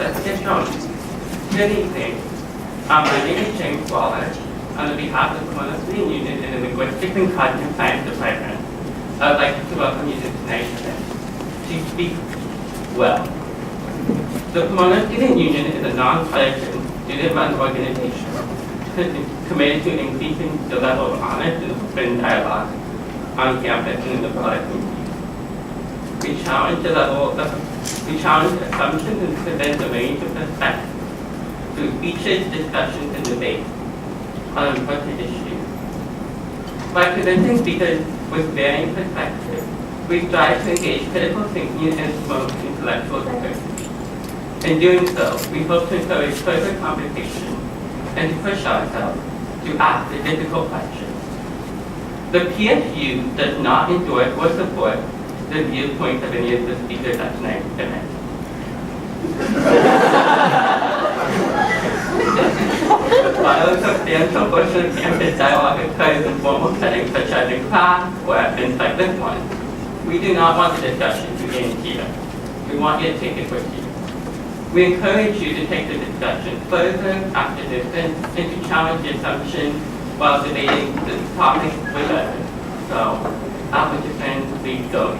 Let's get going. Good evening. My name is James Waller. On behalf of the Pomona Student Union and the Linguistics and Cognitive Science Department, I would like to welcome you to tonight's event. To speak well. The Pomona Student Union is a non-partisan, student-run organization committed to increasing the level of honest and open dialogue on campus and in the broader community. We challenge assumptions and present a range of perspectives through speeches, discussions, and debates on important issues. By presenting speakers with varying perspectives, we strive to engage critical thinking and promote intellectual diversity. In doing so, we hope to encourage further conversation and to push ourselves to ask the difficult questions. The PSU does not endorse or support the viewpoints of any of the speakers at tonight's event. While a substantial portion of campus dialogue occurs in formal settings such as in class or at events like this one, we do not want the discussion to end here. We want you to take it with you. We encourage you to take the discussion further after this and to challenge the assumptions while debating the topic with others. So, participants, please go.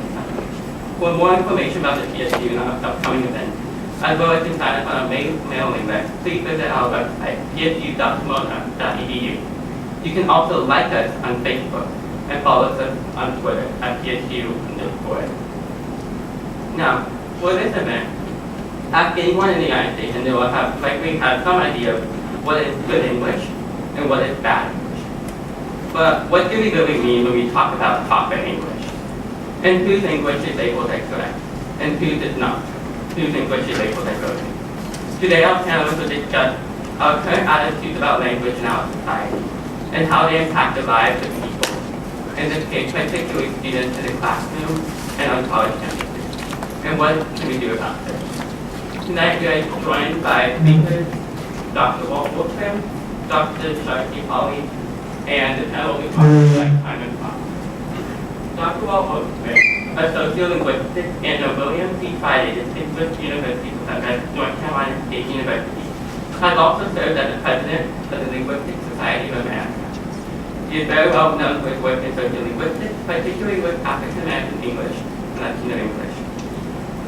For more information about the PSU and our upcoming events, as well as to sign up on a mailing list, please visit our website, psu.pomona.edu. You can also like us on Facebook and follow us on Twitter at PSU_. Now, for this event, ask anyone in the United States and they will likely have some idea of what is good English and what is bad English. But what do we really mean when we talk about proper English? And whose English is labeled as correct, and whose is not? Whose English is labeled as broken? Today our panelists will discuss our current attitudes about language in our society and how they impact the lives of people, in this case particularly students in the classroom and on college campuses. And what can we do about this? Tonight we are joined by speakers Dr. Walt Wolfram, Dr. Sharkey Polly, and the panel will be talking by Simon Fox. Dr. Walt Wolfram, a sociolinguist and a William C. Friday Distinguished University Professor at North Carolina State University, has also served as the president of the Linguistic Society of America. He is very well known for his work in sociolinguistics, particularly with African American English and Latino English.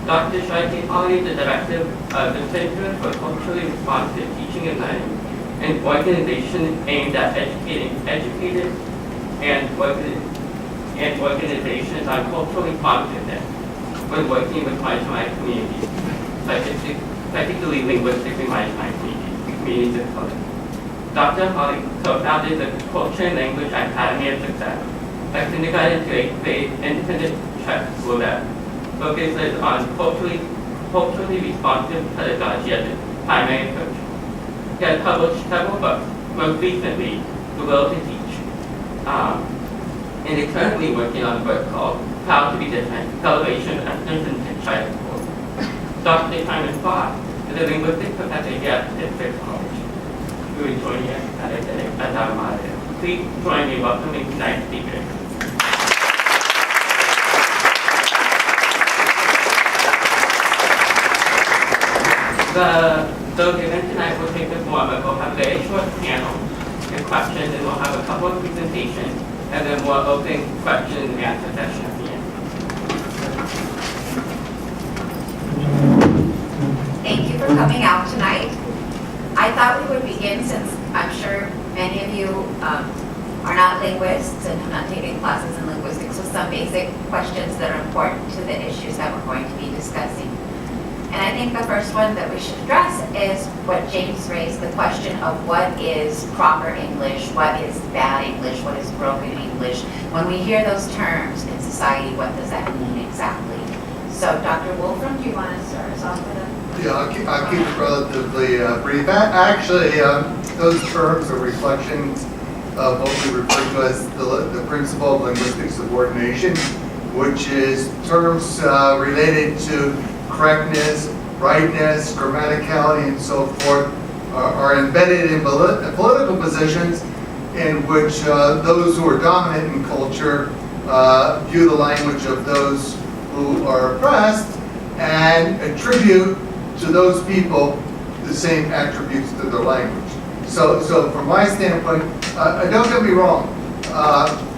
Dr. Sharkey Polly is the director of the Center for Culturally Responsive Teaching and Learning, an organization aimed at educating educators and organizations on cultural responsiveness when working with marginalized communities, particularly linguistically marginalized communities of color. Dr. Polly co-founded the Culture and Language Academy of Success, a kindergarten to 8th grade independent prep school that focuses on culturally responsive pedagogy as its primary approach. He has published several books, most recently, The Will to Teach, and is currently working on a book called Proud to Be Different, Celebration of Ethnicity in Charter Schools. Dr. Simon Fox is a linguistics professor here at Pittsburgh College, who is joining us as our moderator. Please join me in welcoming tonight's speakers. The event tonight will take the form of we'll have a very short panel and questions, and we'll have a couple of presentations, and then we'll open question and answer session at the end. Thank you for coming out tonight. I thought we would begin, since I'm sure many of you are not linguists and have not taken classes in linguistics, with some basic questions that are important to the issues that we're going to be discussing. And I think the first one that we should address is what James raised, the question of what is proper English, what is bad English, what is broken English. When we hear those terms in society, what does that mean exactly? So Dr. Wolfram, do you want to start us off with a... Yeah, I'll keep it relatively brief. Actually, those terms are reflections of what we refer to as the principle of linguistic subordination, which is terms related to correctness, rightness, grammaticality, and so forth are embedded in political positions in which those who are dominant in culture view the language of those who are oppressed and attribute to those people the same attributes to their language. So from my standpoint, don't get me wrong,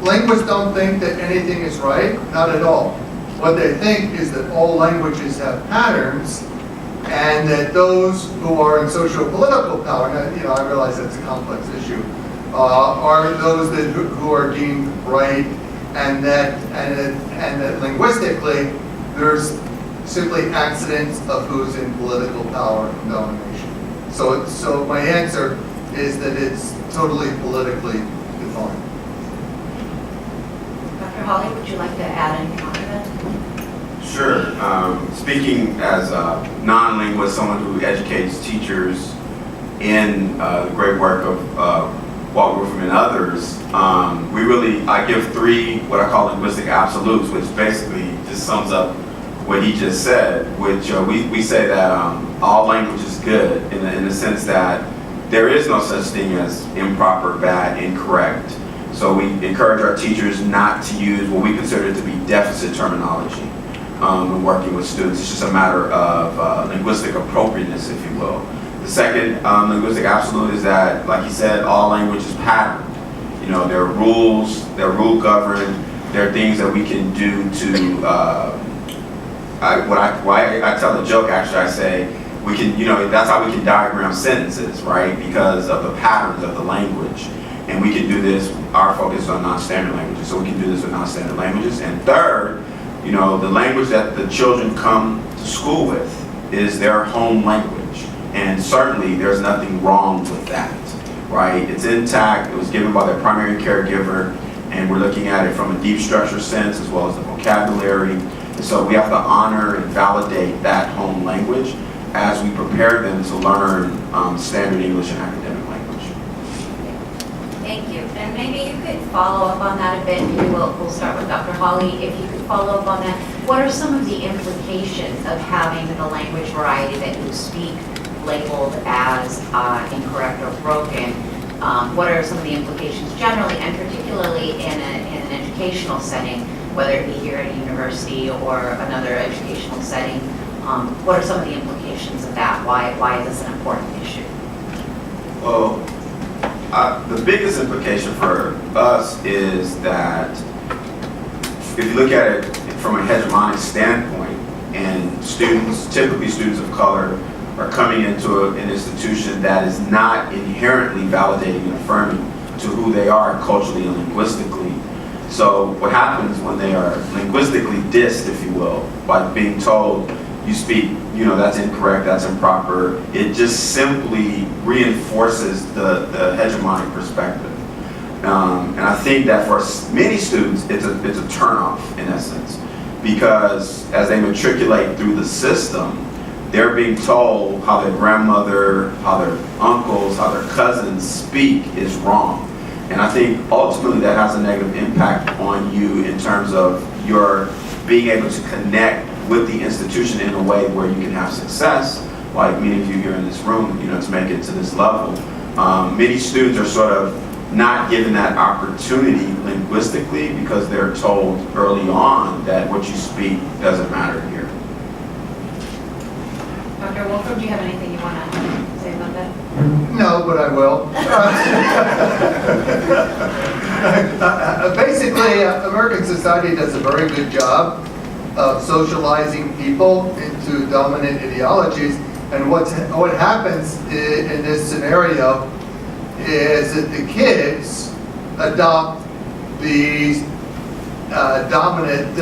linguists don't think that anything is right, not at all. What they think is that all languages have patterns, and that those who are in socio-political power, now, I realize that's a complex issue, are those who are deemed right, and that linguistically, there's simply accidents of who's in political power and domination. So my answer is that it's totally politically defined. Dr. Hawley, would you like to add anything on to that? Sure. Speaking as a non-linguist, someone who educates teachers in the great work of Walt Wolfram and others, I give 3 what I call linguistic absolutes, which basically just sums up what he just said, which we say that all language is good in the sense that there is no such thing as improper, bad, incorrect. So we encourage our teachers not to use what we consider to be deficit terminology when working with students. It's just a matter of linguistic appropriateness, if you will. The second linguistic absolute is that, like he said, all language is patterned. There are rules, they're rule governed, there are things that we can do to I tell a joke, actually. I say we can, that's how we can diagram sentences, right? Because of the patterns of the language. And we can do this, our focus is on non-standard languages, so we can do this with non-standard languages. And third, the language that the children come to school with is their home language. And certainly there's nothing wrong with that, right? It's intact, it was given by their primary caregiver, and we're looking at it from a deep structure sense as well as the vocabulary. And so we have to honor and validate that home language as we prepare them to learn standard English and academic language. Thank you. And maybe you could follow up on that a bit. Maybe we'll start with Dr. Hawley. If you could follow up on that, what are some of the implications of having the language variety that you speak labeled as incorrect or broken? What are some of the implications generally, and particularly in an educational setting, whether it be here at a university or another educational setting? What are some of the implications of that? Why is this an important issue? Well, the biggest implication for us is that if you look at it from a hegemonic standpoint, and students, typically students of color, are coming into an institution that is not inherently validating and affirming to who they are culturally and linguistically. So what happens when they are linguistically dissed, if you will, by being told, you speak, that's incorrect, that's improper, it just simply reinforces the hegemonic perspective. And I think that for many students, it's a turnoff in essence, because as they matriculate through the system, they're being told how their grandmother, how their uncles, how their cousins speak is wrong. And I think ultimately that has a negative impact on you in terms of your being able to connect with the institution in a way where you can have success, like many of you here in this room, to make it to this level. Many students are sort of not given that opportunity linguistically because they're told early on that what you speak doesn't matter here. Dr. Wolfram, do you have anything you want to say about that? No, but I will. Basically, American society does a very good job of socializing people into dominant ideologies. And what happens in this scenario is that the kids adopt the dominant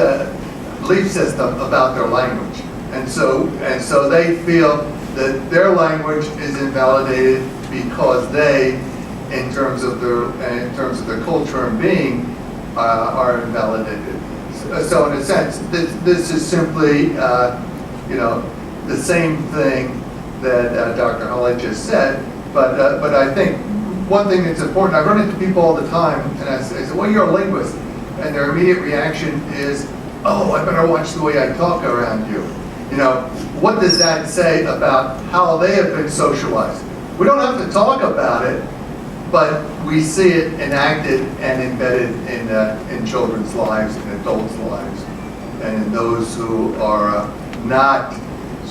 belief system about their language. And so they feel that their language is invalidated because they, in terms of their culture and being, are invalidated. So in a sense, this is simply, the same thing that Dr. Hawley just said. But I think one thing that's important, I run into people all the time, and I say, well, you're a linguist. And their immediate reaction is, oh, I better watch the way I talk around you. What does that say about how they have been socialized? We don't have to talk about it, but we see it enacted and embedded in children's lives, in adults' lives, and in those who are not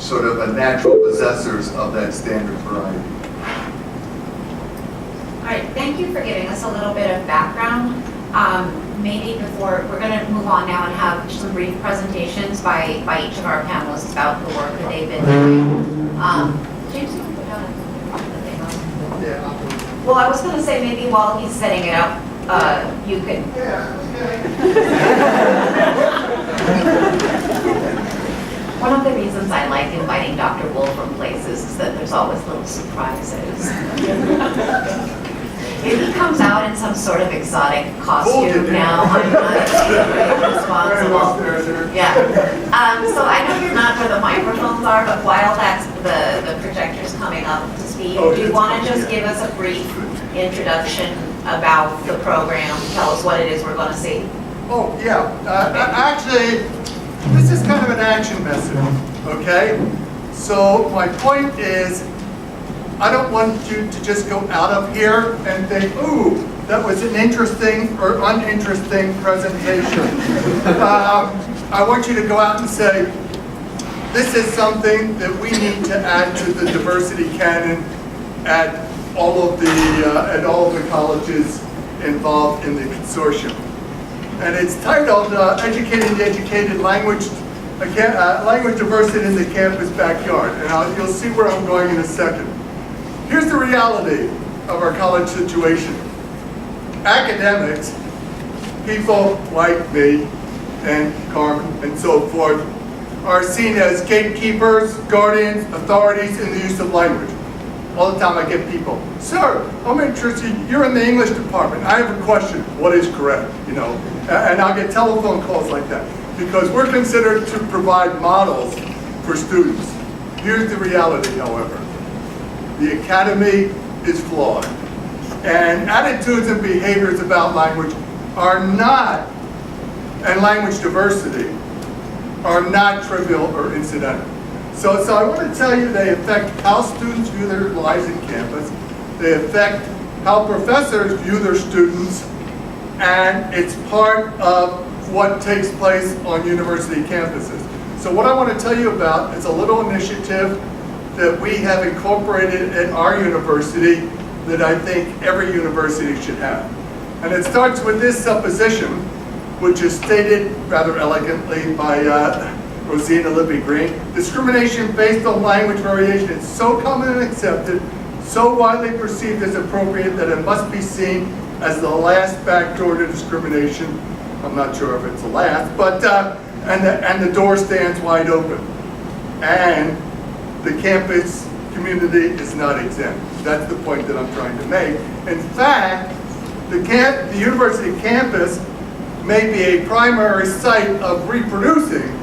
sort of a natural possessors of that standard variety. All right, thank you for giving us a little bit of background. Maybe before, we're going to move on now and have some brief presentations by each of our panelists about the work that they've been doing. James, you can put down the thing on. Yeah. Well, I was going to say maybe while he's setting it up, you could. One of the reasons I like inviting Dr. Wolf from places is that there's always little surprises. If he comes out in some sort of exotic costume now, I'm not responsible. Yeah. So I know you're not where the microphones are, but while that's the projector's coming up to speed, do you want to just give us a brief introduction about the program? Tell us what it is we're going to see. Oh, yeah. Actually, this is kind of an action message, okay? So my point is, I don't want you to just go out of here and think, ooh, that was an interesting or uninteresting presentation. I want you to go out and say, this is something that we need to add to the diversity canon at all of the colleges involved in the consortium. And it's titled Educating the Educated, Language Diversity in the Campus Backyard. And you'll see where I'm going in a second. Here's the reality of our college situation. Academics, people like me and Carmen and so forth, are seen as gatekeepers, guardians, authorities in the use of language. All the time I get people, sir, I'm interested, you're in the English department, I have a question, what is correct, you know? And I'll get telephone calls like that, because we're considered to provide models for students. Here's the reality, however. The academy is flawed. And attitudes and behaviors about language are not, and language diversity, are not trivial or incidental. So I want to tell you they affect how students view their lives in campus. They affect how professors view their students, and it's part of what takes place on university campuses. So what I want to tell you about is a little initiative that we have incorporated at our university that I think every university should have. And it starts with this supposition, which is stated rather elegantly by Rosina Libby Green. Discrimination based on language variation is so common and accepted, so widely perceived as appropriate that it must be seen as the last backdoor to discrimination. I'm not sure if it's the last, but and the door stands wide open. And the campus community is not exempt. That's the point that I'm trying to make. In fact, the university campus may be a primary site of reproducing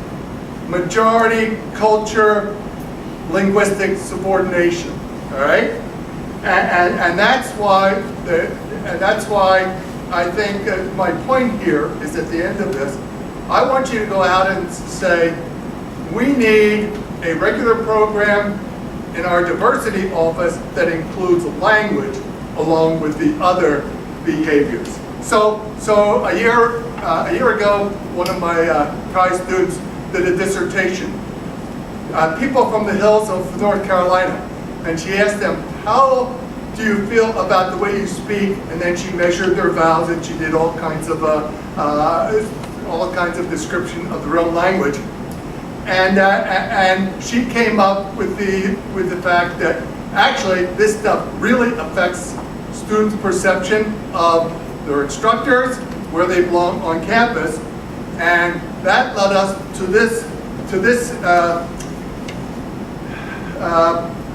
majority culture linguistic subordination. All right, and that's why I think my point here is at the end of this, I want you to go out and say, we need a regular program in our diversity office that includes language along with the other behaviors. So a year ago, one of my prize students did a dissertation. People from the hills of North Carolina, and she asked them, how do you feel about the way you speak? And then she measured their vowels, and she did all kinds of description of their own language. And she came up with the fact that actually this stuff really affects students' perception of their instructors, where they belong on campus, and that led us to this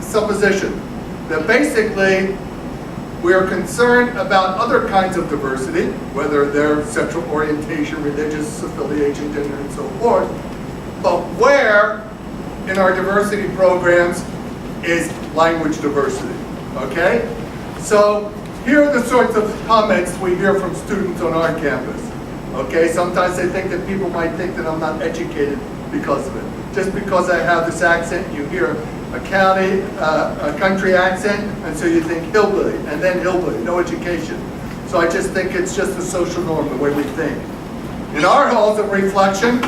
supposition that basically we are concerned about other kinds of diversity, whether they're sexual orientation, religious affiliation, gender, and so forth. But where in our diversity programs is language diversity, okay? So here are the sorts of comments we hear from students on our campus, okay? Sometimes they think that people might think that I'm not educated because of it. Just because I have this accent, you hear a country accent, and so you think hillbilly, and then hillbilly, no education. So I just think it's just a social norm, the way we think. In our halls of reflection,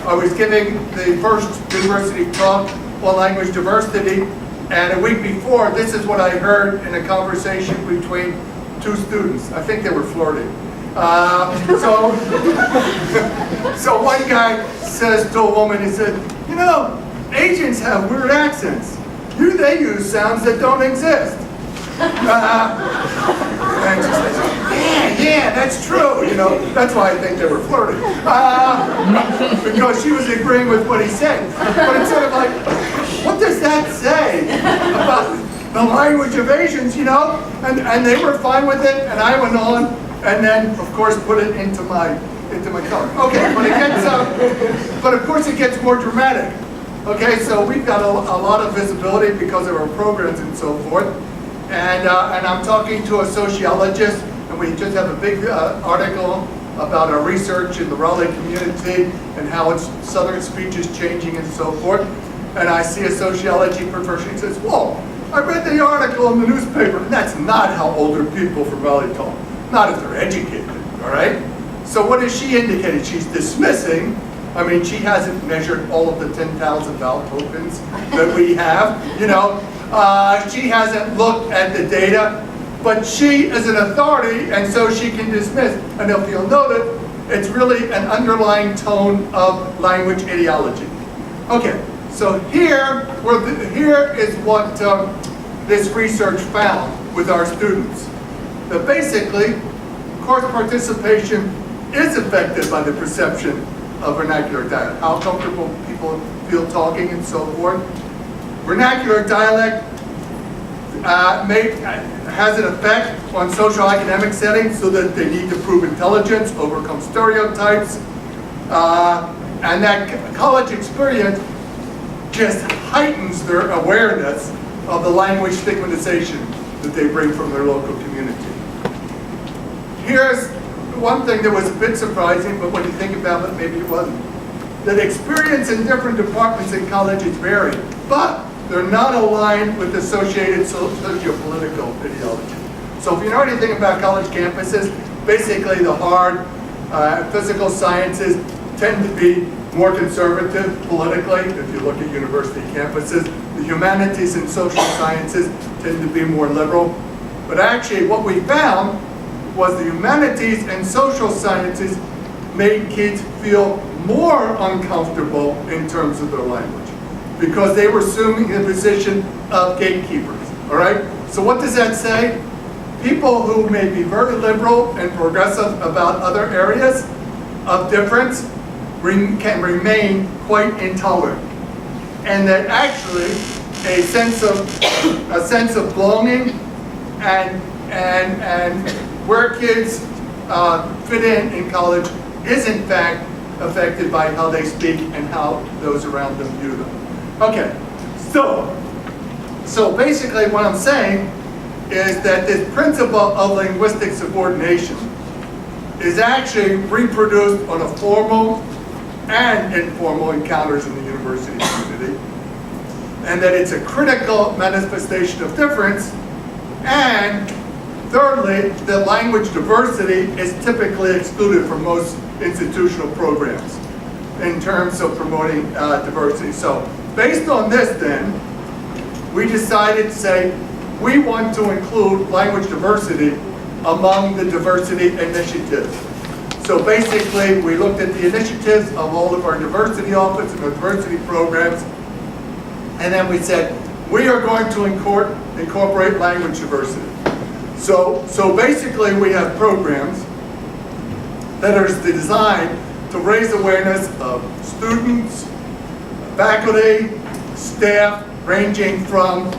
I was giving the first university talk on language diversity, and a week before, this is what I heard in a conversation between two students. I think they were flirting. So one guy says to a woman, he said, you know, Asians have weird accents. They use sounds that don't exist. And she says, yeah, that's true. You know, that's why I think they were flirting. Because she was agreeing with what he said. But it's sort of like, what does that say about the language of Asians, you know? And they were fine with it, and I went on, and then, of course, put it into my color. Okay, but it gets, but of course it gets more dramatic. Okay, so we've got a lot of visibility because of our programs and so forth. And I'm talking to a sociologist, and we just have a big article about our research in the Raleigh community and how its Southern speech is changing and so forth. And I see a sociology professor, he says, whoa, I read the article in the newspaper, and that's not how older people from Raleigh talk. Not if they're educated, all right? So what is she indicating? She's dismissing. I mean, she hasn't measured all of the 10,000 vowel tokens that we have, you know. She hasn't looked at the data, but she is an authority, and so she can dismiss. And if you'll notice, it's really an underlying tone of language ideology. Okay, so here is what this research found with our students. That basically, course participation is affected by the perception of vernacular dialect, how comfortable people feel talking and so forth. Vernacular dialect has an effect on social academic settings so that they need to prove intelligence, overcome stereotypes, and that college experience just heightens their awareness of the language stigmatization that they bring from their local community. Here's one thing that was a bit surprising, but when you think about it, maybe it wasn't. That experience in different departments in colleges vary, but they're not aligned with associated socio-political ideology. So if you know anything about college campuses, basically the hard physical sciences tend to be more conservative politically, if you look at university campuses. The humanities and social sciences tend to be more liberal. But actually what we found was the humanities and social sciences made kids feel more uncomfortable in terms of their language because they were assuming the position of gatekeepers, all right? So what does that say? People who may be very liberal and progressive about other areas of difference can remain quite intolerant. And that actually a sense of belonging and where kids fit in college is in fact affected by how they speak and how those around them view them. Okay, so basically what I'm saying is that this principle of linguistic subordination is actually reproduced on a formal and informal encounters in the university community, and that it's a critical manifestation of difference, and thirdly, that language diversity is typically excluded from most institutional programs in terms of promoting diversity. So based on this then, we decided to say we want to include language diversity among the diversity initiatives. So basically, we looked at the initiatives of all of our diversity office and our diversity programs, and then we said, we are going to incorporate language diversity. So basically, we have programs that are designed to raise awareness of students, faculty, staff, ranging from,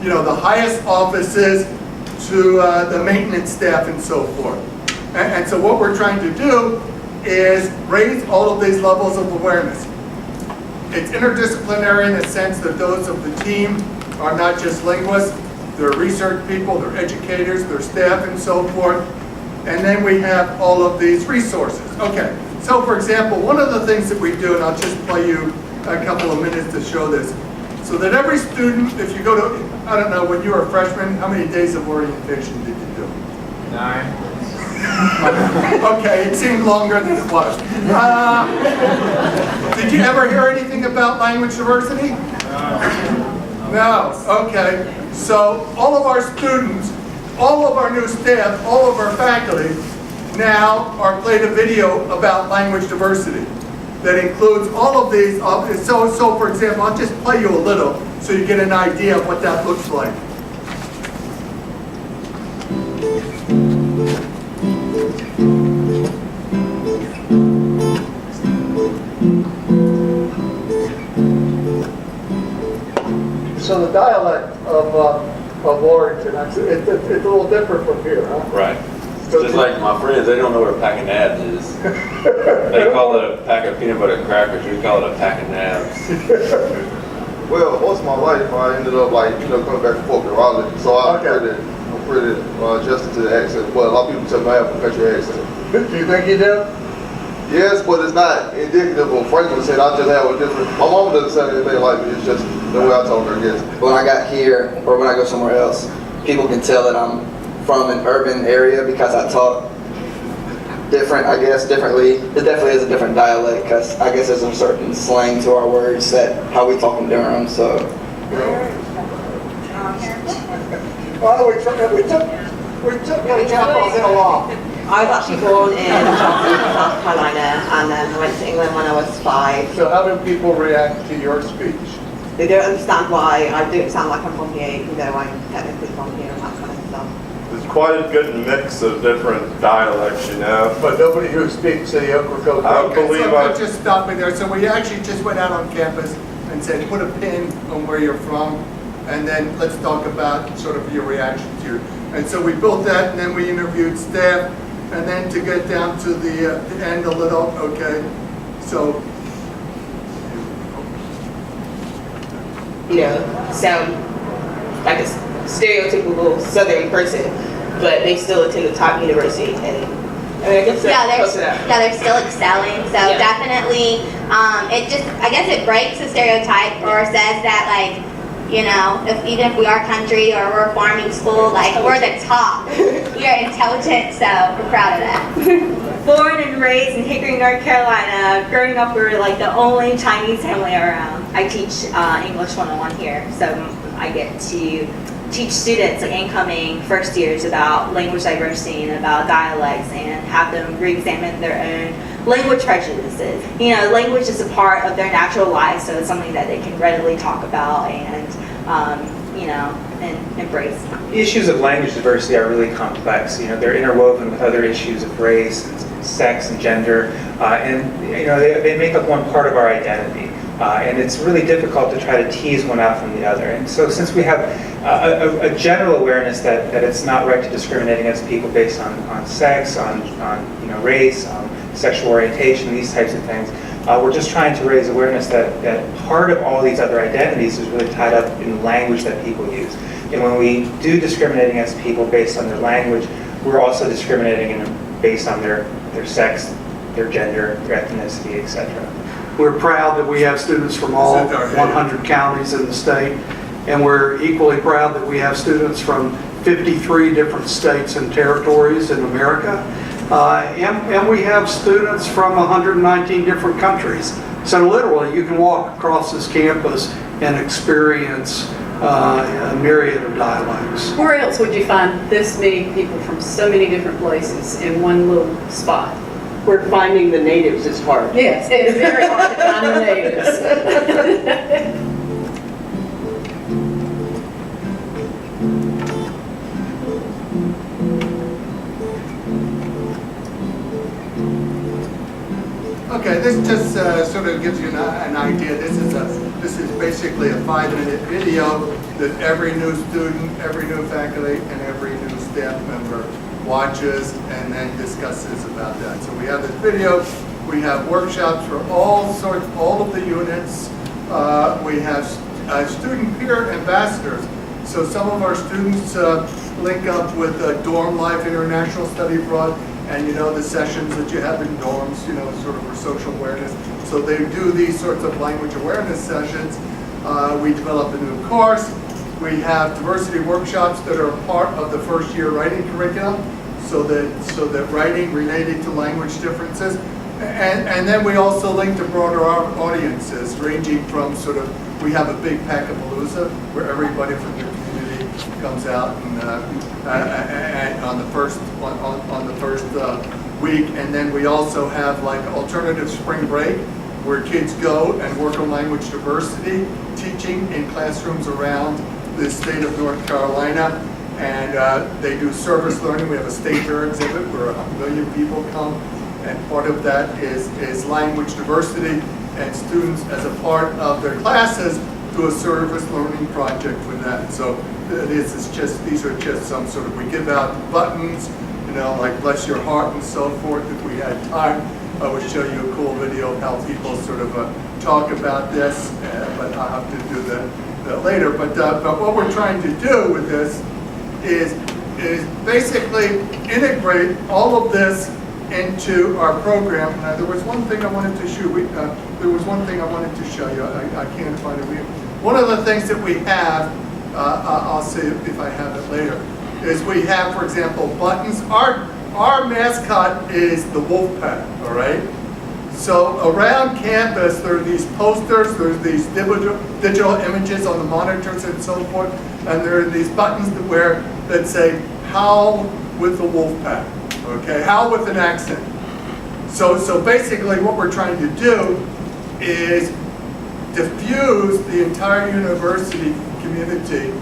you know, the highest offices to the maintenance staff and so forth. And so what we're trying to do is raise all of these levels of awareness. It's interdisciplinary in the sense that those of the team are not just linguists, they're research people, they're educators, they're staff and so forth. And then we have all of these resources. Okay, so for example, one of the things that we do, and I'll just play you a couple of minutes to show this, so that every student, if you go to, I don't know, when you were a freshman, how many days of orientation did you do? 9. Okay, it seemed longer than it was. Did you ever hear anything about language diversity? No, okay. So all of our students, all of our new staff, all of our faculty now are played a video about language diversity that includes all of these. So for example, I'll just play you a little so you get an idea of what that looks like. So the dialect of Warrington, it's a little different from here, huh? Right. Just like my friends, they don't know what a pack of nabs is. They call it a pack of peanut butter crackers. We call it a pack of nabs. Well, most of my life I ended up coming back and forth to Raleigh, so I'm pretty adjusted to the accent. But a lot of people tell me I have a country accent. Do you think you do? Yes, but it's not indicative of Franklin said. I just have a different. My mom doesn't say anything like me. It's just the way I talk, I guess. When I got here, or when I go somewhere else, people can tell that I'm from an urban area because I talk different, I guess, differently. It definitely is a different dialect because I guess there's a certain slang to our words that how we talk in Durham, so. Well, we took examples in a law. I was actually born in Charleston, South Carolina, and then I went to England when I was 5. So how do people react to your speech? They don't understand why I don't sound like I'm from here, even though I'm technically from here and that kind of stuff. There's quite a good mix of different dialects, you know. But nobody who speaks the Ocracoke. I believe so just stop me there. So we actually just went out on campus and said, put a pin on where you're from, and then let's talk about sort of your reaction to your. And so we built that, and then we interviewed staff, and then to get down to the end a little, okay. So. You know, sound like a stereotypical Southern person, but they still attend the top university, and I mean, I guess they're still excelling. So Yeah. definitely, I guess it breaks the stereotype or says that like, you know, even if we are country or we're a farming school, like we're the top. We are intelligent, so we're proud of that. Born and raised in Hickory, North Carolina. Growing up, we were like the only Chinese family around. I teach English 101 here, so I get to teach students, like incoming first years, about language diversity and about dialects, and have them re-examine their own language prejudices. You know, language is a part of their natural life, so it's something that they can readily talk about and, you know, and embrace. Issues of language diversity are really complex. You know, they're interwoven with other issues of race and sex and gender, and you know, they make up one part of our identity. And it's really difficult to try to tease one out from the other. And so since we have a general awareness that it's not right to discriminate against people based on sex, on you know, race, on sexual orientation, these types of things, we're just trying to raise awareness that part of all these other identities is really tied up in the language that people use. And when we do discriminate against people based on their language, we're also discriminating based on their sex, their gender, their ethnicity, etc. We're proud that we have students from all 100 counties in the state, and we're equally proud that we have students from 53 different states and territories in America, and we have students from 119 different countries. So literally, you can walk across this campus and experience a myriad of dialects. Where else would you find this many people from so many different places in one little spot? Where finding the natives is hard. Yes, it's very hard to find the natives. Okay, this just sort of gives you an idea. This is basically a 5-minute video that every new student, every new faculty, and every new staff member watches and then discusses about that. So we have this video, we have workshops for all of the units. We have student peer ambassadors. So some of our students link up with Dorm Life International Study Abroad, and you know the sessions that you have in dorms, you know, sort of for social awareness. So they do these sorts of language awareness sessions. We develop a new course. We have diversity workshops that are part of the first year writing curriculum, so that writing related to language differences. And then we also link to broader audiences, ranging from sort of, we have a big Packapalooza where everybody from the community comes out and on the first week, and then we also have like alternative spring break where kids go and work on language diversity, teaching in classrooms around the state of North Carolina, and they do service learning. We have a state fair exhibit where 1 million people come, and part of that is language diversity, and students as a part of their classes do a service learning project with that. So these are just some sort of, we give out buttons, you know, like bless your heart and so forth. If we had time, I would show you a cool video of how people sort of talk about this, but I'll have to do that later. But what we're trying to do with this is basically integrate all of this into our program. Now, there was one thing I wanted to show. There was one thing I wanted to show you. I can't find it. One of the things that we have, I'll see if I have it later, is we have, for example, buttons. Our mascot is the wolf pack, all right? So around campus, there are these posters, there's these digital images on the monitors and so forth, and there are these buttons that say, howl with the wolf pack, okay? Howl with an accent. So basically what we're trying to do is diffuse the entire university community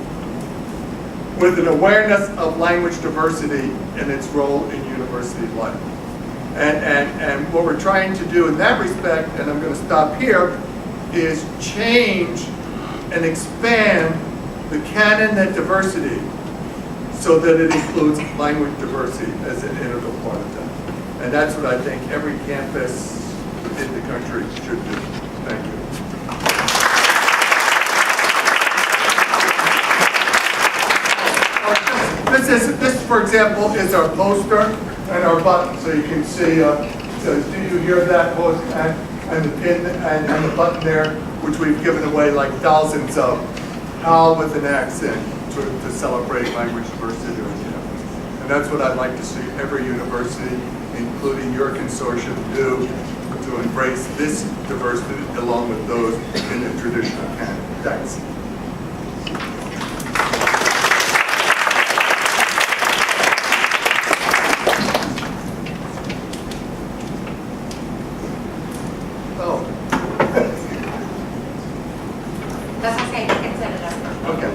with an awareness of language diversity and its role in university life. And what we're trying to do in that respect, and I'm going to stop here, is change and expand the canon at diversity so that it includes language diversity as an integral part of that. And that's what I think every campus in the country should do. Thank you. This, for example, is our poster and our button. So you can see, so do you hear that post and the pin and the button there, which we've given away like thousands of, how with an accent to celebrate language diversity. And that's what I'd like to see every university, including your consortium, do to embrace this diversity along with those in the traditional canon. Thanks. That's okay, you can set it up. Okay.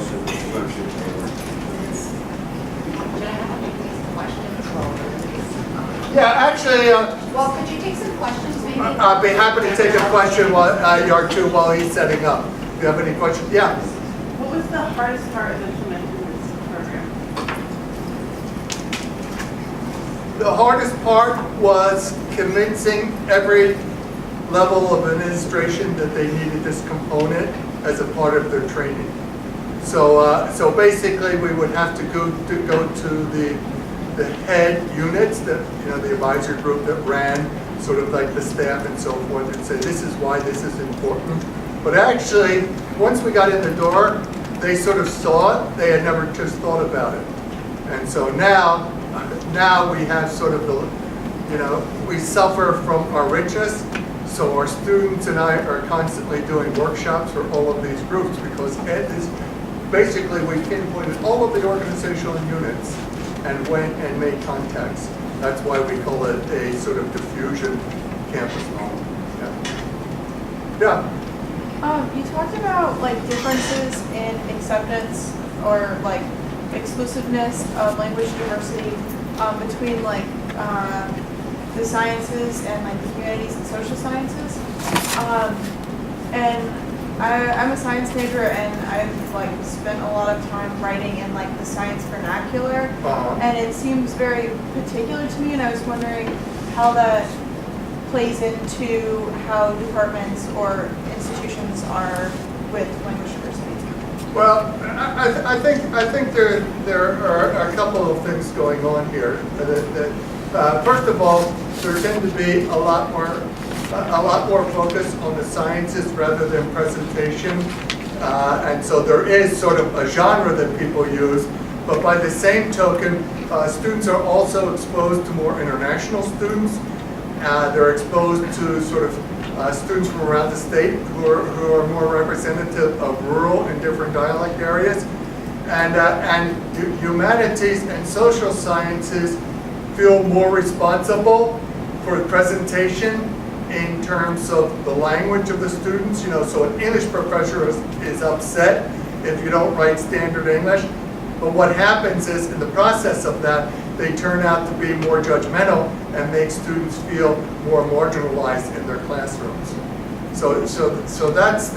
Yeah, actually, Well, could you take some questions maybe? I'd be happy to take a question while he's setting up. Do you have any questions? Yeah. What was the hardest part of implementing this program? The hardest part was convincing every level of administration that they needed this component as a part of their training. So basically, we would have to go to the head units, that the advisory group that ran sort of like the staff and so forth, and say this is why this is important. But actually, once we got in the door, they sort of saw it. They had never just thought about it. And so now we have sort of we suffer from our richness. So our students and I are constantly doing workshops for all of these groups because Ed is basically, we pinpointed all of the organizational units and went and made contacts. That's why we call it a sort of diffusion campus model. Yeah. You talked about like differences in acceptance or like exclusiveness of language diversity between like the sciences and like the humanities and social sciences. And I'm a science major, and I've like spent a lot of time writing in like the science vernacular, and it seems very particular to me. And I was wondering how that plays into how departments or institutions are with language diversity. Well, I think there are a couple of things going on here. First of all, there tend to be a lot more focus on the sciences rather than presentation, and so there is sort of a genre that people use. But by the same token, students are also exposed to more international students, They're exposed to sort of students from around the state who are more representative of rural and different dialect areas. And humanities and social sciences feel more responsible for the presentation in terms of the language of the students. You know, so an English professor is upset if you don't write standard English. But what happens is, in the process of that, they turn out to be more judgmental and make students feel more marginalized in their classrooms. So that's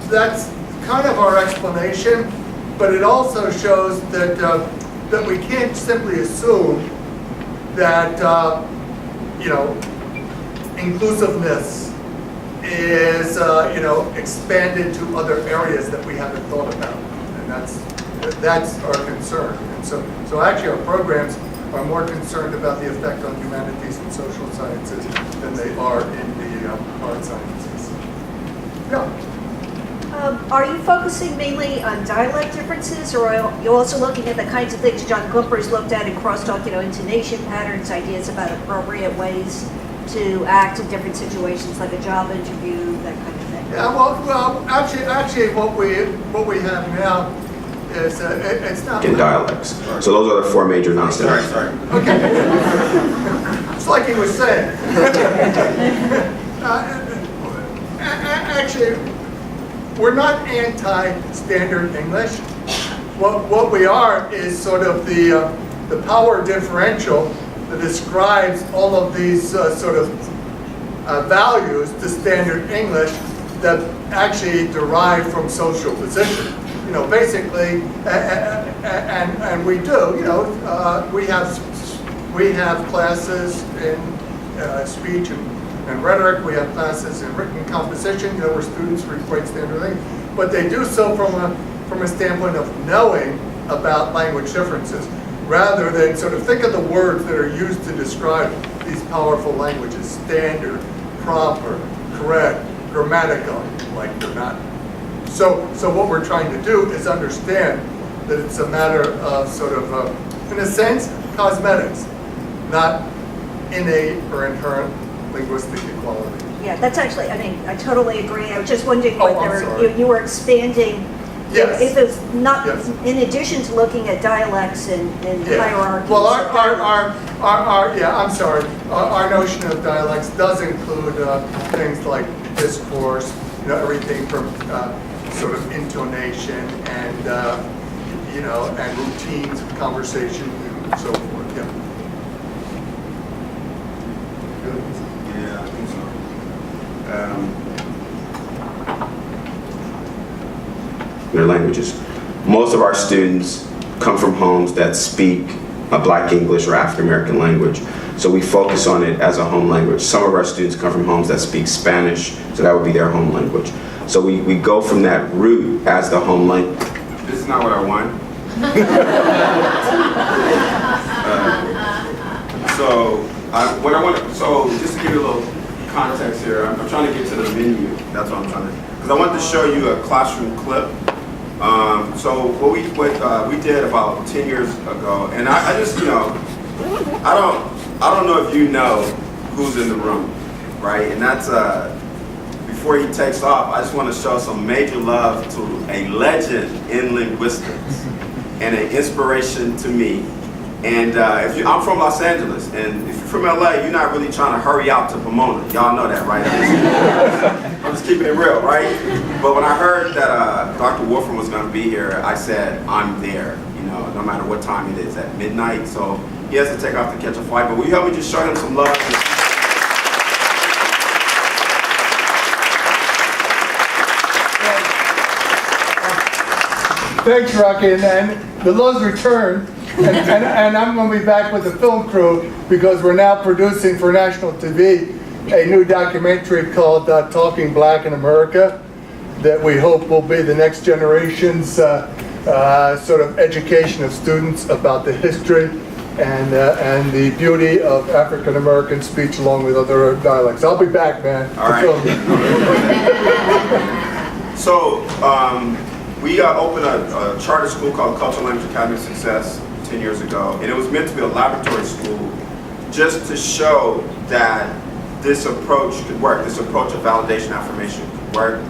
that's kind of our explanation. But it also shows that that we can't simply assume that you know, inclusiveness is expanded to other areas that we haven't thought about, and that's our concern. And so actually our programs are more concerned about the effect on humanities and social sciences than they are in the hard sciences. Yeah. Are you focusing mainly on dialect differences, or are you also looking at the kinds of things John Gumper's looked at in crosstalk, intonation patterns, ideas about appropriate ways to act in different situations, like a job interview, that kind of thing? Yeah, well, actually, what we have now is it's not In dialects. So those are the 4 major non-standards. Sorry. Okay. It's like he was saying. Actually, we're not anti-standard English. What we are is sort of the power differential that describes all of these sort of values to standard English that actually derive from social position. You know, basically, and we do. You know, we have classes in speech and rhetoric. We have classes in written composition. You know, where students recite standard things, but they do so from a standpoint of knowing about language differences, rather than sort of think of the words that are used to describe these powerful languages: standard, proper, correct, grammatical, like they're not. So what we're trying to do is understand that it's a matter of sort of, in a sense, cosmetics, not innate or inherent linguistic equality. Yeah, that's actually, I mean, I totally agree. I was just wondering I'm whether sorry. you were expanding, Yes. if it's not, Yes. in addition to looking at dialects and hierarchies. Well, I'm sorry. Our notion of dialects does include things like discourse, you know, everything from sort of intonation and and routines of conversation and so forth. Yeah. Good. Yeah, I think so. Their languages. Most of our students come from homes that speak a Black English or African American language, so we focus on it as a home language. Some of our students come from homes that speak Spanish, so that would be their home language. So we go from that root as the home language. This is not what I want. So just to give you a little context here, I'm trying to get to the menu. That's what I'm trying to, because I wanted to show you a classroom clip. So what we did about 10 years ago, and I just, I don't know if you know who's in the room, right? And that's before he takes off, I just want to show some major love to a legend in linguistics and an inspiration to me. And I'm from Los Angeles, and if you're from LA, you're not really trying to hurry out to Pomona. Y'all know that, right? I'm just keeping it real, right? But when I heard that Dr. Wolfram was going to be here, I said, I'm there, no matter what time it is, at midnight. So he has to take off to catch a flight. But will you help me just show him some love? Thanks, Rocky, and the love's returned. And I'm going to be back with the film crew because we're now producing for national TV a new documentary called Talking Black in America that we hope will be the next generation's sort of education of students about the history and the beauty of African American speech along with other dialects. I'll be back, man. All right. So we opened a charter school called Cultural Language Academy of Success 10 years ago, and it was meant to be a laboratory school just to show that this approach could work, this approach of validation affirmation could work.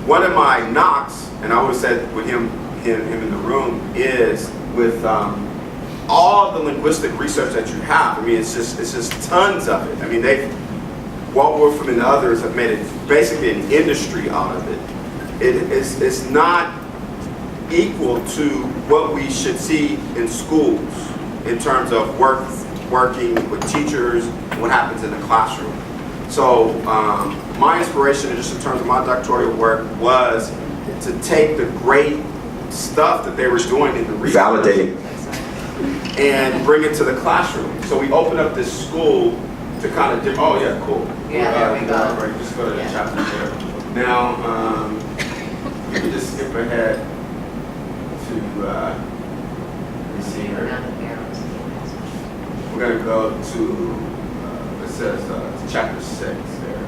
One of my knocks, and I always said with him in the room, is with all the linguistic research that you have. I mean, it's just tons of it. I mean, Walt Wolfram and others have made it basically an industry out of it. It's not equal to what we should see in schools in terms of working with teachers, what happens in the classroom. So my inspiration, just in terms of my doctoral work, was to take the great stuff that they were doing in the research, validating, and bring it to the classroom. So we opened up this school to kind of oh yeah, cool. Yeah, there we go. Right, just go to the chapter there. Now, we can just skip ahead to, let me see here. We're going to go to, it says chapter 6 there.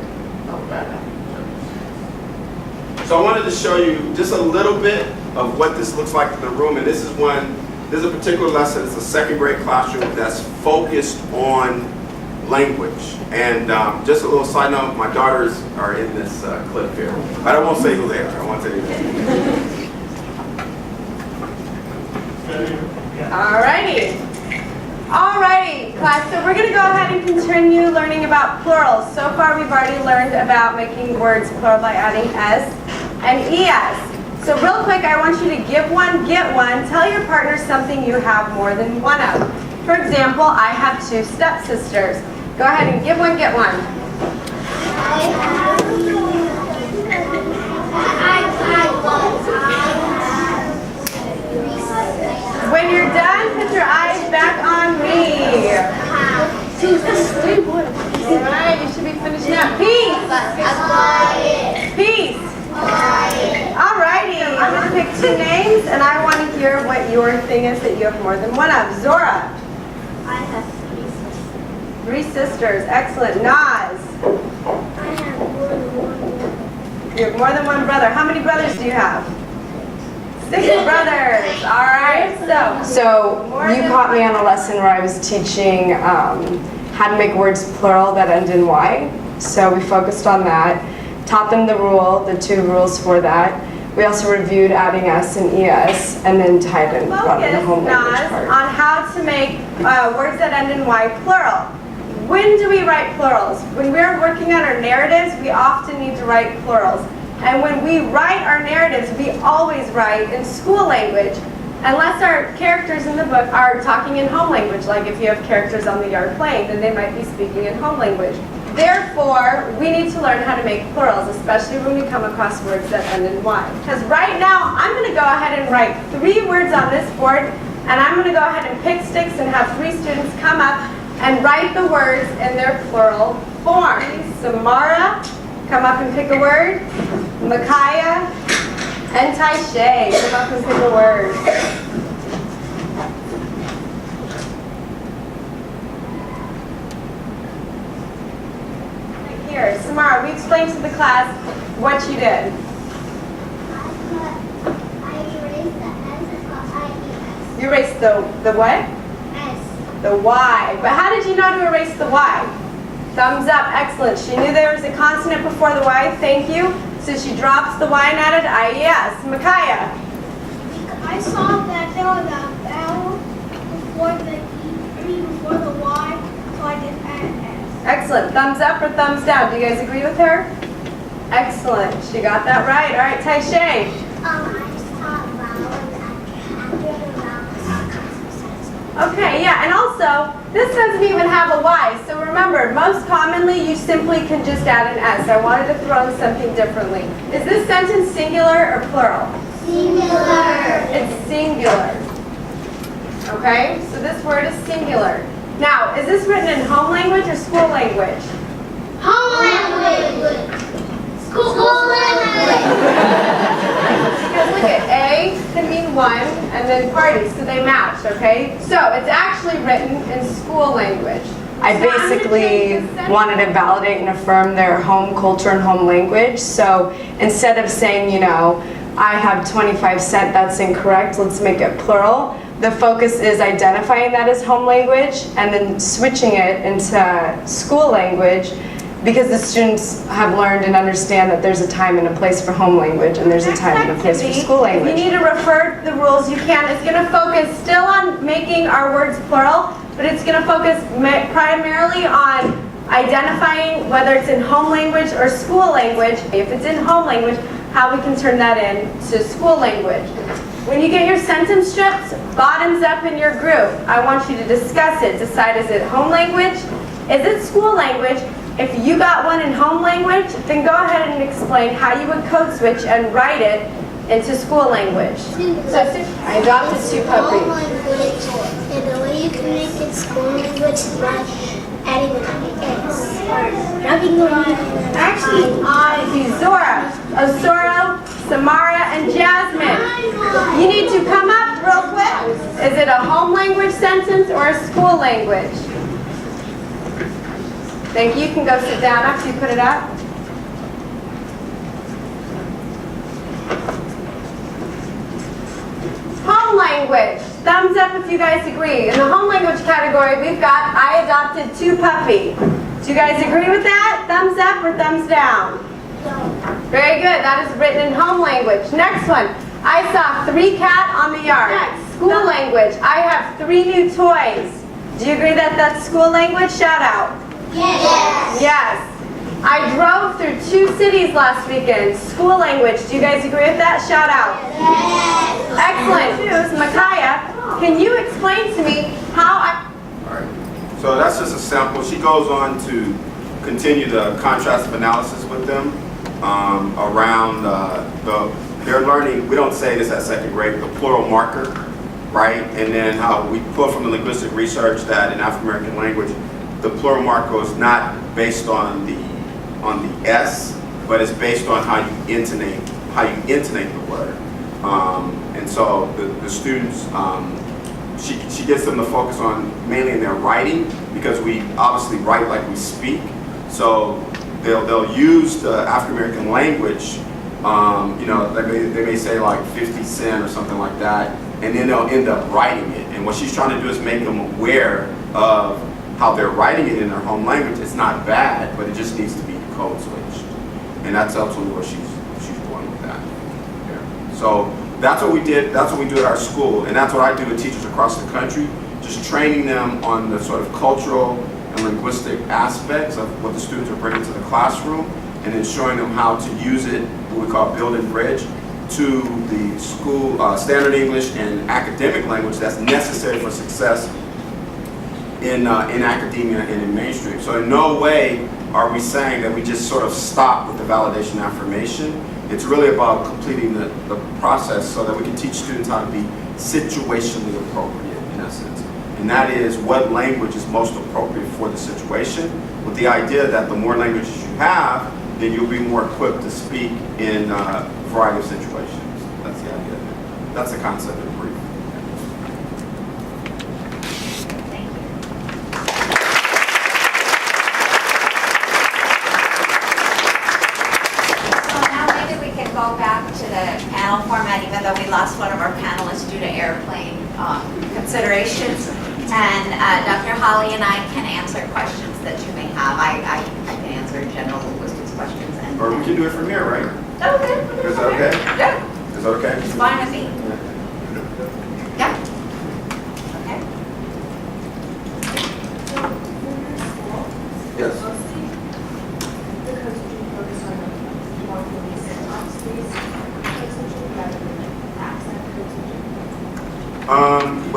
So I wanted to show you just a little bit of what this looks like in the room. And this is a particular lesson. It's a second grade classroom that's focused on language. And just a little side note, my daughters are in this clip here. I won't say who they are. I won't say who they are. Alrighty, class, so we're going to go ahead and continue learning about plurals. So far we've already learned about making words plural by adding S and ES. So real quick, I want you to give one, get one. Tell your partner something you have more than one of. For example, I have 2 stepsisters. Go ahead and give one, get one. When you're done, put your eyes back on me. Alright, you should be finished now. Peace. Peace. Alrighty, I'm going to pick 2 names, and I want to hear what your thing is that you have more than one of. Zora. I have 3 sisters. Excellent. Naz. I have more than one brother. You have more than one brother. How many brothers do you have? 6 brothers. All right. So you caught me on a lesson where I was teaching how to make words plural that end in Y. So we focused on that, taught them the 2 rules for that. We also reviewed adding S and ES, and then tied in the home language part. On how to make words that end in Y plural. When do we write plurals? When we're working on our narratives, we often need to write plurals. And when we write our narratives, we always write in school language, unless our characters in the book are talking in home language. Like if you have characters on the yard playing, then they might be speaking in home language. Therefore, we need to learn how to make plurals, especially when we come across words that end in Y. Because right now, I'm going to go ahead and write 3 words on this board, and I'm going to go ahead and pick sticks and have 3 students come up and write the words in their plural form. Samara, come up and pick a word. Micaiah and Taishay, come up and pick a word. Right here, Samara, we explained to the class what you did. I erased the S and got IES. You erased the what? S. The Y. But how did you know to erase the Y? Thumbs up, excellent. She knew there was a consonant before the Y, thank you. So she drops the Y and added IES. Micaiah. I saw that there was a vowel before the E, before the Y, so I just added S. Excellent. Thumbs up or thumbs down? Do you guys agree with her? Excellent. She got that right. All right, Taishay. I just saw vowels after the vowels. Okay, yeah, and also, this doesn't even have a Y. So remember, most commonly, you simply can just add an S. I wanted to throw in something differently. Is this sentence singular or plural? Singular. It's singular. Okay, so this word is singular. Now, is this written in home language or school language? Home language. School language. Because look at A can mean one and then party, so they match, okay? So it's actually written in school language. I basically wanted to validate and affirm their home culture and home language. So instead of saying, I have 25 cent, that's incorrect, let's make it plural. The focus is identifying that as home language and then switching it into school language because the students have learned and understand that there's a time and a place for home language and there's a time and a place for school language. If you need to refer to the rules, you can. It's going to focus still on making our words plural, but it's going to focus primarily on identifying whether it's in home language or school language. If it's in home language, how we can turn that into school language. When you get your sentence strips, bottoms up in your group, I want you to discuss it. Decide, is it home language? Is it school language? If you got one in home language, then go ahead and explain how you would code switch and write it into school language. So I adopted 2 puppies. Home language, and the way you can make it school language is by adding an S or dropping the Y. Actually, I see Zora, Osoro, Samara, and Jasmine. You need to come up real quick. Is it a home language sentence or a school language? Thank you. You can go sit down after you put it up. Home language. Thumbs up if you guys agree. In the home language category, we've got I adopted 2 puppy. Do you guys agree with that? Thumbs up or thumbs down? Very good. That is written in home language. Next one. I saw 3 cat on the yard. School language. I have 3 new toys. Do you agree that that's school language? Shout out. Yes. Yes. I drove through 2 cities last weekend. School language. Do you guys agree with that? Shout out. Yes. Excellent. Micaiah, can you explain to me how I... All right. So that's just a sample. She goes on to continue the contrast of analysis with them around they're learning, we don't say this at 2nd grade, the plural marker, right? And then how we pull from the linguistic research that in African American language, the plural marker is not based on the S, but it's based on how you intonate the word. And so the students, she gets them to focus on mainly in their writing because we obviously write like we speak. So they'll use the African American language. You know, they may say like 50 cent or something like that, and then they'll end up writing it. And what she's trying to do is make them aware of how they're writing it in their home language. It's not bad, but it just needs to be code switched. And that's absolutely where she's going with that. Yeah. So that's what we did. That's what we do at our school, and that's what I do with teachers across the country, just training them on the sort of cultural and linguistic aspects of what the students are bringing to the classroom, and then showing them how to use it, what we call build and bridge, to the school standard English and academic language that's necessary for success in academia and in mainstream. So in no way are we saying that we just sort of stop with the validation affirmation. It's really about completing the process so that we can teach students how to be situationally appropriate, in essence. And that is what language is most appropriate for the situation, with the idea that the more languages you have, then you'll be more equipped to speak in a variety of situations. That's the idea. That's the concept in brief. Go back to the panel format, even though we lost one of our panelists due to airplane considerations. And Dr. Holly and I can answer questions that you may have. I can answer general linguistics questions. Or we can do it from here, right? Okay. Is that okay? Yeah. Is that okay? It's fine with me. Yeah. Okay. Yes.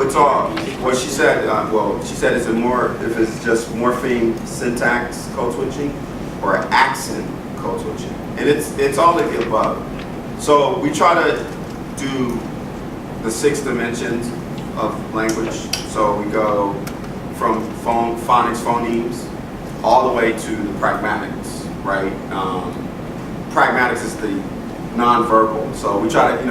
It's all, what she said, she said is it more, if it's just morpheme syntax code switching or accent code switching. And it's all of the above. So we try to do the 6 dimensions of language. So we go from phonics, phonemes, all the way to the pragmatics, right? Pragmatics is the nonverbal. So we try to,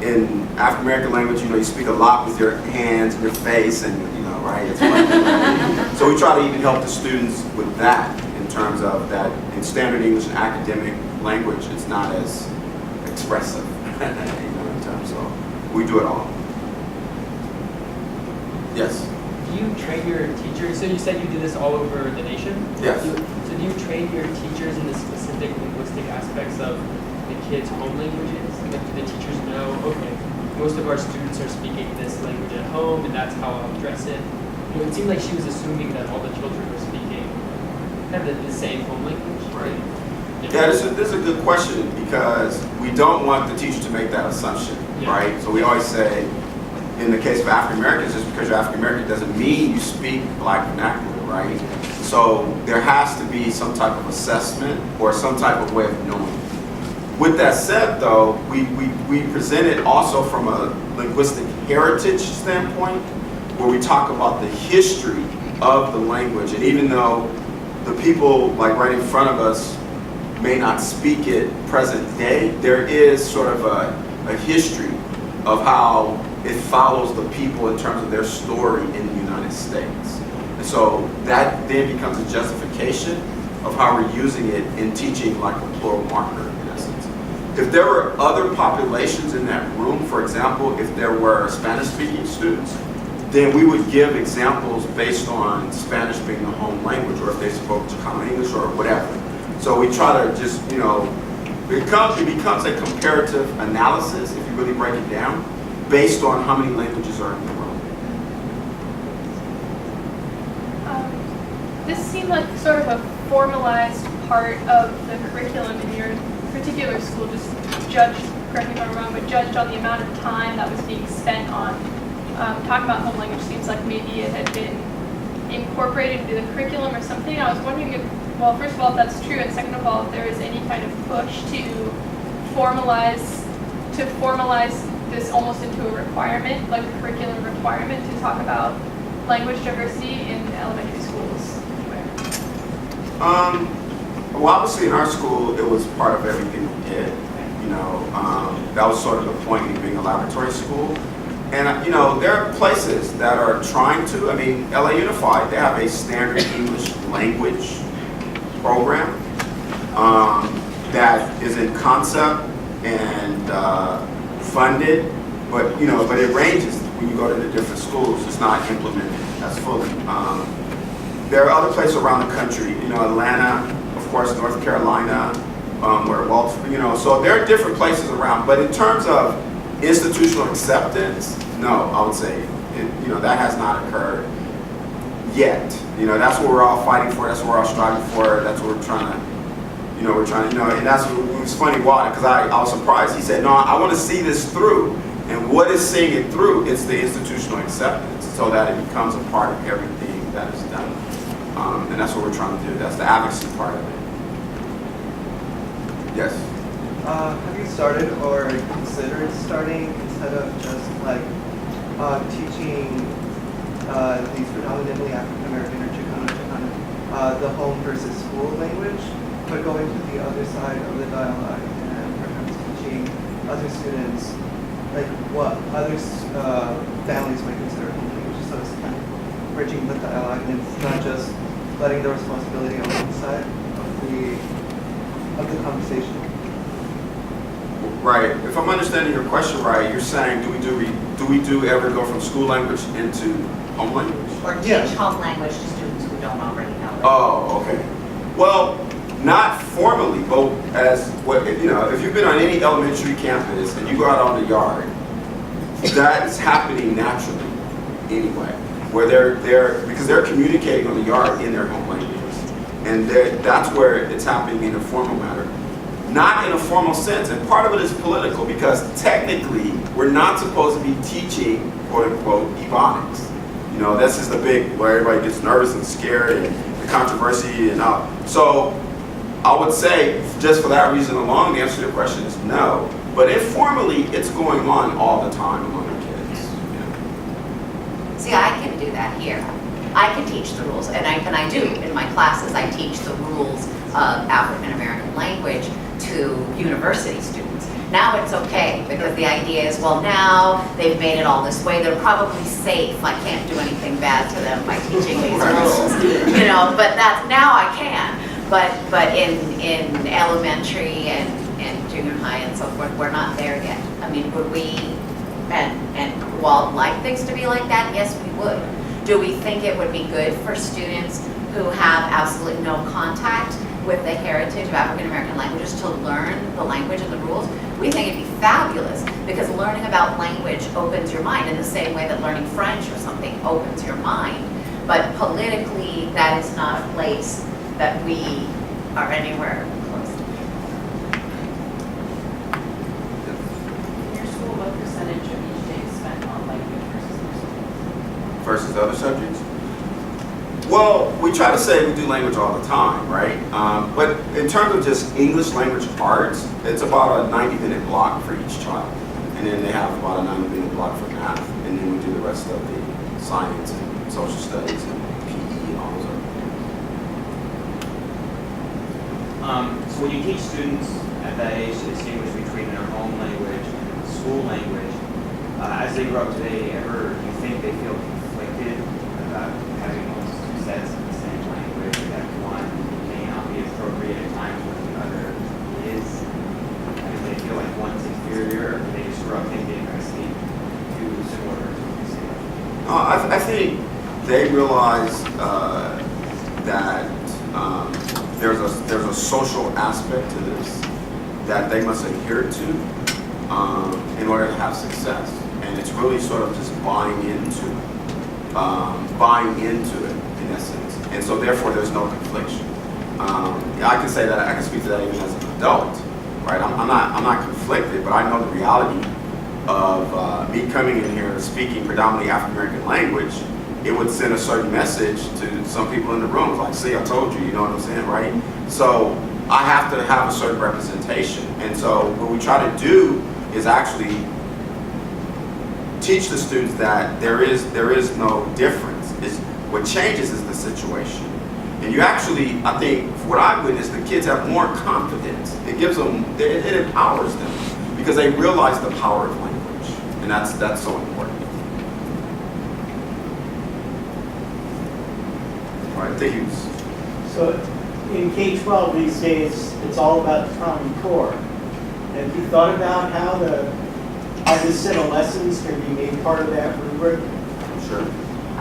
in African American language, you speak a lot with your hands and your face, and right? It's like, so we try to even help the students with that in terms of that in standard English and academic language, it's not as expressive. So we do it all. Yes. Do you train your teachers? So you said you do this all over the nation? Yes. So do you train your teachers in the specific linguistic aspects of the kids' home languages? Like, do the teachers know, okay, most of our students are speaking this language at home and that's how I'll address it? You know, it seemed like she was assuming that all the children were speaking kind of the same home language. Right. Yeah, this is a good question because we don't want the teacher to make that assumption, right? So we always say, in the case of African Americans, just because you're African American doesn't mean you speak Black vernacular, right? So there has to be some type of assessment or some type of way of knowing. With that said, though, we present it also from a linguistic heritage standpoint, where we talk about the history of the language. And even though the people like right in front of us may not speak it present day, there is sort of a history of how it follows the people in terms of their story in the United States. And so that then becomes a justification of how we're using it in teaching like a plural marker in essence. If there were other populations in that room, for example, if there were Spanish-speaking students, then we would give examples based on Spanish being the home language, or if they spoke Chicano English or whatever. So we try to just, you know, it becomes a comparative analysis, if you really break it down, based on how many languages are in the room. This seemed like sort of a formalized part of the curriculum in your particular school, just judged, correct me if I'm wrong, but judged on the amount of time that was being spent on talking about home language. Seems like maybe it had been incorporated into the curriculum or something. I was wondering if, well, first of all, if that's true, and second of all, if there is any kind of push to formalize this almost into a requirement, like a curriculum requirement, to talk about language diversity in elementary schools. Well, obviously in our school, it was part of everything we did. You know, that was sort of the point of being a laboratory school. And, you know, there are places that are trying to, I mean, LA Unified, they have a standard English language program that is in concept and funded, but, you know, but it ranges when you go to the different schools. It's not implemented as fully. There are other places around the country, you know, Atlanta, of course, North Carolina, where Waltz, you know, so there are different places around. But in terms of institutional acceptance, no, I would say, you know, that has not occurred yet. You know, that's what we're all fighting for. That's what we're all striving for. That's what we're trying to, you know, and that's what it was funny why, because I was surprised. He said, no, I want to see this through. And what is seeing it through? It's the institutional acceptance, so that it becomes a part of everything that is done. And that's what we're trying to do. That's the advocacy part of it. Yes? Have you started or considered starting, instead of just like teaching these predominantly African American or Chicano, the home versus school language, but going to the other side of the dialogue and perhaps teaching other students like what other families might consider home language, so it's kind of bridging the dialogue, and it's not just letting the responsibility on one side of the conversation. Right. If I'm understanding your question right, you're saying, do we ever go from school language into home language? Or teach home language to students who don't already know it. Oh, okay. Well, not formally, but as what, you know, if you've been on any elementary campus and you go out on the yard, that is happening naturally anyway, where because they're communicating on the yard in their home languages, and that's where it's happening in a formal manner. Not in a formal sense, and part of it is political, because technically we're not supposed to be teaching, quote unquote, Ebonics. You know, this is the big, where everybody gets nervous and scared, and the controversy and all. So I would say, just for that reason alone, the answer to your question is no. But informally, it's going on all the time among the kids. Yeah. See, I can do that here. I can teach the rules, and I do in my classes. I teach the rules of African American language to university students. Now it's okay, because the idea is, well, now they've made it all this way, they're probably safe. I can't do anything bad to them by teaching these rules, you know. But that's, now I can. But in elementary and junior high and so forth, we're not there yet. I mean, would we, and who all like things to be like that? Yes, we would. Do we think it would be good for students who have absolutely no contact with the heritage of African American languages to learn the language and the rules? We think it'd be fabulous, because learning about language opens your mind in the same way that learning French or something opens your mind. But politically, that is not a place that we are anywhere close to. In your school, what percentage of each day is spent on language Versus other subjects? Well, we try to say we do language all the time, right? But in terms of just English language arts, it's about a 90-minute block for each child. And then they have about a 90-minute block for math. And then we do the rest of the science and social studies and PE and all those other things. So when you teach students at that age to distinguish between their home language and school language, as they grow up, do they ever, do you think they feel conflicted about having those two sets of the same language, that one may not be appropriate at times when the other is? Do they feel like one's inferior, or do they just grow up thinking I speak two similar words with the same language? I think they realize that there's a social aspect to this that they must adhere to in order to have success. And it's really sort of just buying into it in essence. And so therefore there's no confliction. I can say that, I can speak to that even as an adult, right? I'm not conflicted, but I know the reality of me coming in here speaking predominantly African American language. It would send a certain message to some people in the room, like, see, I told you, you know what I'm saying, right? So I have to have a certain representation. And so what we try to do is actually teach the students that there is no difference. What changes is the situation. And you actually, I think, what I've witnessed, the kids have more confidence. It gives them, it empowers them because they realize the power of language. And that's so important. All right, thank you. So in K-12 these days, it's all about the Common Core. Have you thought about how this set of lessons can be made part of that rubric? Sure.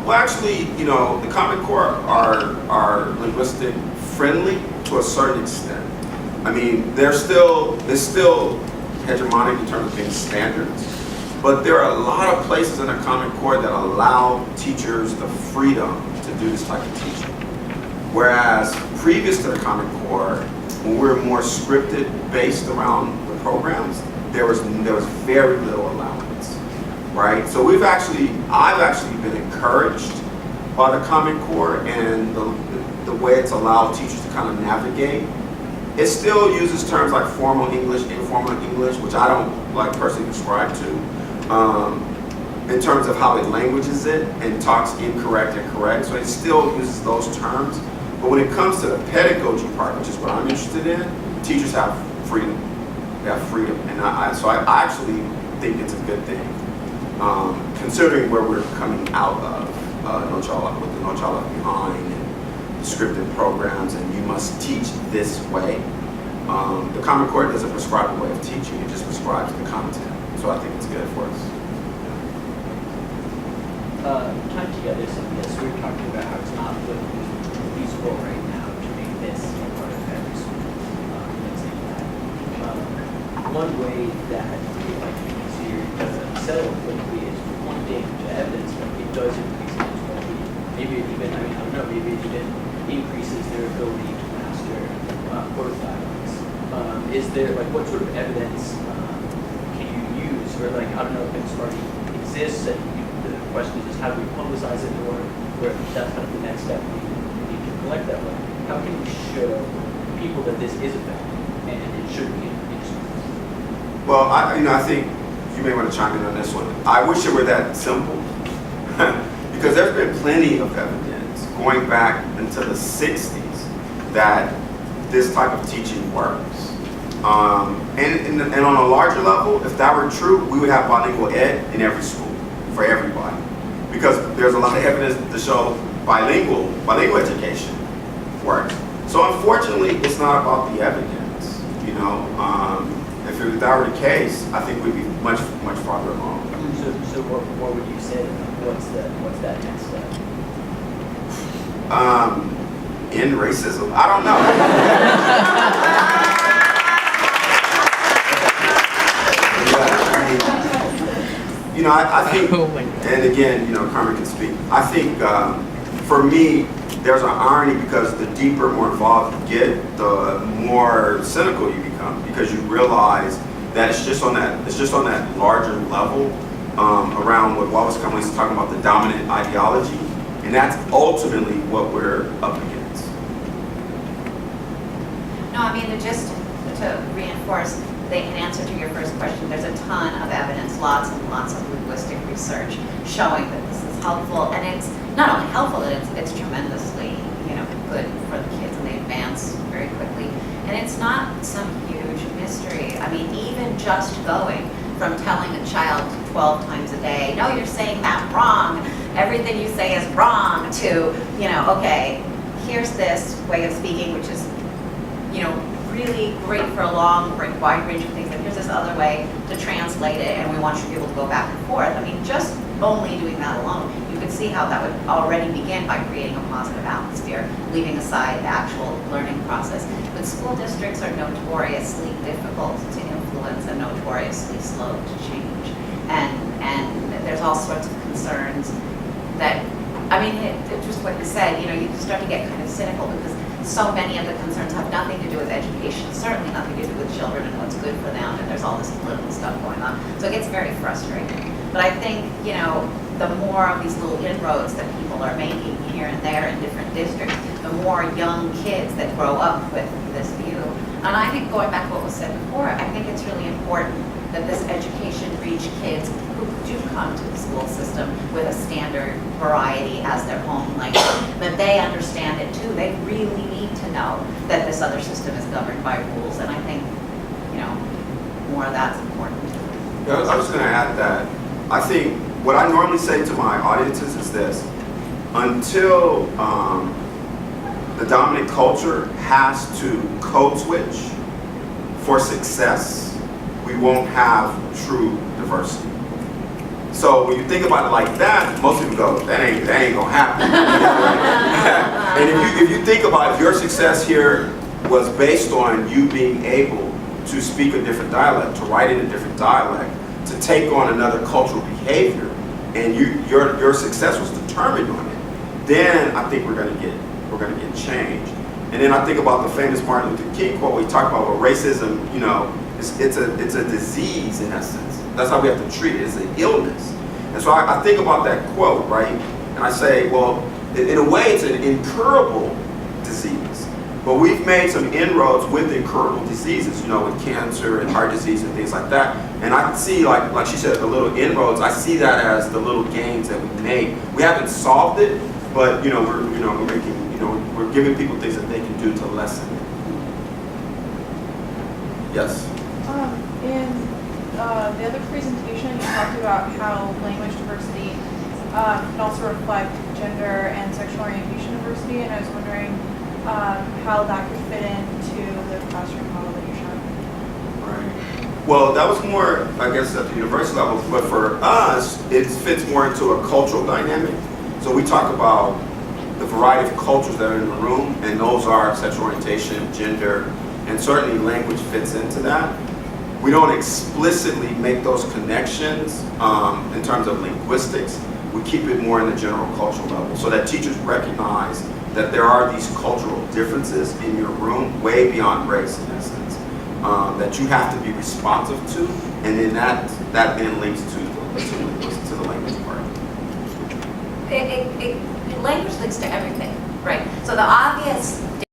Well, actually, you know, the Common Core are linguistic friendly to a certain extent. I mean, they're still hegemonic in terms of being standards, but there are a lot of places in the Common Core that allow teachers the freedom to do this type of teaching. Whereas previous to the Common Core, when we were more scripted based around the programs, there was very little allowance, right? So I've actually been encouraged by the Common Core and the way it's allowed teachers to kind of navigate. It still uses terms like formal English, informal English, which I don't like personally subscribe to, in terms of how it languages it and talks incorrect and correct. So it still uses those terms. But when it comes to the pedagogy part, which is what I'm interested in, teachers have freedom. They have freedom. And so I actually think it's a good thing, considering where we're coming out of with the No Child Left Behind and the scripted programs, and you must teach this way. The Common Core doesn't prescribe a way of teaching, it just prescribes the content. So I think it's good for us. Time together, so yes, we were talking about how it's not feasible right now to make this a part of every school. Let's take that. One way that we like to consider doesn't settle quickly is pointing to evidence that it does increase difficulty. Maybe it even, I don't know, maybe it even increases their ability to master court dialects. Is there, what sort of evidence can you use, or I don't know if it's already exists and the question is how do we publicize it, or that's kind of the next step we need to collect that way. How can we show people that this is effective and it shouldn't be in Well, I think you may want to chime in on this one. I wish it were that simple because there's been plenty of evidence going back into the 60s that this type of teaching works. And on a larger level, if that were true, we would have bilingual ed in every school for everybody, because there's a lot of evidence to show bilingual education works. So unfortunately, it's not about the evidence. You know, if if that were the case, I think we'd be much farther along. So what would you say? What's that next step? End racism? I don't know. You know, I think, and again, you know, Carmen can speak. I think for me, there's an irony because the deeper, more involved you get, the more cynical you become, because you realize that it's just on that larger level around what Wallace Cummings is talking about, the dominant ideology, and that's ultimately what we're up against. No, I mean, just to reinforce, in answer to your first question, there's a ton of evidence, lots and lots of linguistic research showing that this is helpful, and it's not only helpful, it's tremendously, you know, good for the kids, and they advance very quickly. And it's not some huge mystery. I mean, even just going from telling a child 12 times a day, no, you're saying that wrong, everything you say is wrong, to, you know, okay, here's this way of speaking, which is, you know, really great for a long, wide range of things, and here's this other way to translate it, and we want you to be able to go back and forth. I mean, just only doing that alone, you could see how that would already begin by creating a positive atmosphere, leaving aside the actual learning process. But school districts are notoriously difficult to influence and notoriously slow to change. And there's all sorts of concerns that, I mean, it's just what you said, you know, you start to get kind of cynical because so many of the concerns have nothing to do with education, certainly nothing to do with children and what's good for them, and there's all this political stuff going on. So it gets very frustrating. But I think, you know, the more of these little inroads that people are making here and there in different districts, the more young kids that grow up with this view. And I think, going back to what was said before, I think it's really important that this education reach kids who do come to the school system with a standard variety as their home language, that they understand it too. They really need to know that this other system is governed by rules, and I think, you know, more of that's important. Yeah, I was going to add that I think what I normally say to my audiences is this: until the dominant culture has to code switch for success, we won't have true diversity. So when you think about it like that, most people go, that ain't gonna happen. And if you think about it, if your success here was based on you being able to speak a different dialect, to write in a different dialect, to take on another cultural behavior, and your success was determined on it, then I think we're gonna get change. And then I think about the famous Martin Luther King quote where he talked about racism, you know, it's a disease in essence. That's how we have to treat it. It's an illness. And so I think about that quote, right? And I say, well, in a way, it's an incurable disease. But we've made some inroads with incurable diseases, you know, with cancer and heart disease and things like that. And I see, like she said, the little inroads. I see that as the little gains that we made. We haven't solved it, but we're giving people things that they can do to lessen it. Yes. In the other presentation, you talked about how language diversity can also reflect gender and sexual orientation diversity, and I was wondering how that could fit into the classroom model that you're showing. Right. Well, that was more, I guess, at the university level, but for us, it fits more into a cultural dynamic. So we talk about the variety of cultures that are in the room, and those are sexual orientation, gender, and certainly language fits into that. We don't explicitly make those connections in terms of linguistics. We keep it more in the general cultural level so that teachers recognize that there are these cultural differences in your room way beyond race, in essence, that you have to be responsive to, and then that then links to the language part. Language links to everything, right? So the obvious